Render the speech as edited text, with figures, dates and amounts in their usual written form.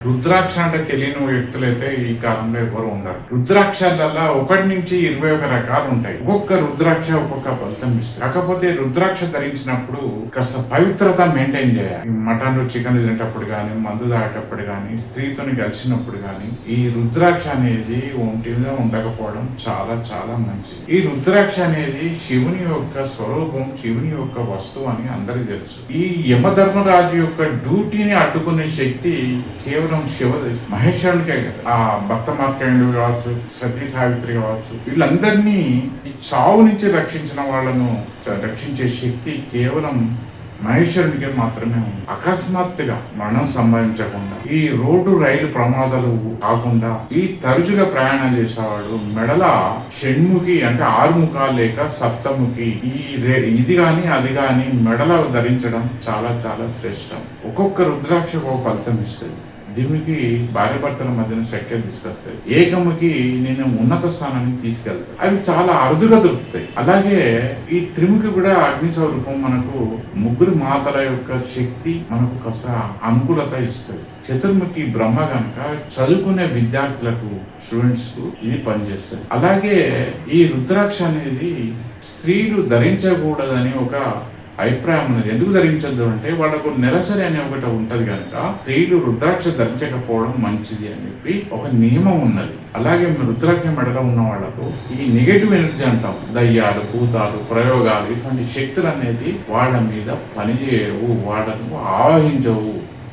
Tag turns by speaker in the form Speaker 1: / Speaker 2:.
Speaker 1: రుద్రాక్ష అంటే తెలియని వ్యక్తులైతే ఈ కాలంలో ఎవరు ఉండరు. రుద్రాక్షలలో 1 నుంచి 21 రకాలు ఉంటాయి. ఒక్కొక్క రుద్రాక్ష ఒక్కొక్క ఫలితం ఇస్తుంది. కాకపోతే రుద్రాక్ష ధరించినప్పుడు కాస్త పవిత్రత మెయింటైన్ చేయాలి. మటన్ చికెన్ తినేటప్పుడు కానీ, మందు తాగేటప్పుడు కానీ, స్త్రీతో కలిసినప్పుడు కానీ ఈ రుద్రాక్ష అనేది ఒంటిలో ఉండకపోవడం చాలా చాలా మంచిది. ఈ రుద్రాక్ష అనేది శివుని యొక్క స్వరూపం, శివుని యొక్క వస్తువు అని అందరికీ తెలుసు. ఈ యమధర్మరాజు యొక్క డ్యూటీని అడ్డుకునే శక్తి కేవలం మహేశ్వరునికే కదా. ఆ భక్త మార్కండేయుడు కావచ్చు, సతీ సావిత్రి కావచ్చు, వీళ్ళందరినీ ఈ చావు నుంచి రక్షించిన వాళ్ళను రక్షించే శక్తి కేవలం మహేశ్వరునికి మాత్రమే ఉంది. అకస్మాత్తుగా మరణం సంభవించకుండా, ఈ రోడ్డు రైలు ప్రమాదాలు కాకుండా, ఈ తరచుగా ప్రయాణం చేసేవాడు మెడల షణ్ముఖి అంటే 6 ముఖాలు లేక సప్తముఖి ఇది గాని అది గాని మెడల ధరించడం చాలా చాలా శ్రేష్టం. ఒక్కొక్క రుద్రాక్ష ఒక ఫలితం ఇస్తుంది. దిమికి భార్య భర్తల మధ్యన శక్యం తీసుకొస్తాయి. ఏకముకి నేను ఉన్నత స్థానానికి తీసుకెళ్తాయి. అవి చాలా అరుదుగా దొరుకుతాయి. అలాగే ఈ త్రిముఖి కూడా అగ్ని స్వరూపం మనకు ముగ్గురు మాతల యొక్క శక్తి మనకు కాస్త అనుకూలత ఇస్తుంది. చతుర్ముఖి బ్రహ్మ గనక చదువుకునే విద్యార్థులకు, స్టూడెంట్స్ కు ఇది పనిచేస్తుంది. అలాగే ఈ రుద్రాక్ష అనేది స్త్రీలు ధరించకూడదని ఒక అభిప్రాయం ఉన్నది. ఎందుకు ధరించద్దు అంటే వాళ్ళకు నెలసరి అనే ఒకటి ఉంటది కనుక స్త్రీలు రుద్రాక్ష ధరించకపోవడం మంచిది అని చెప్పి ఒక నియమం ఉన్నది. అలాగే రుద్రాక్ష మెడలో ఉన్న వాళ్లకు ఈ నెగటివ్ ఎనర్జీ అంటాం, దయ్యాలు, భూతాలు, ప్రయోగాలు, ఇటువంటి శక్తులు అనేది వాళ్ళ మీద పనిచేయవు, వాళ్ళను ఆవహించవు.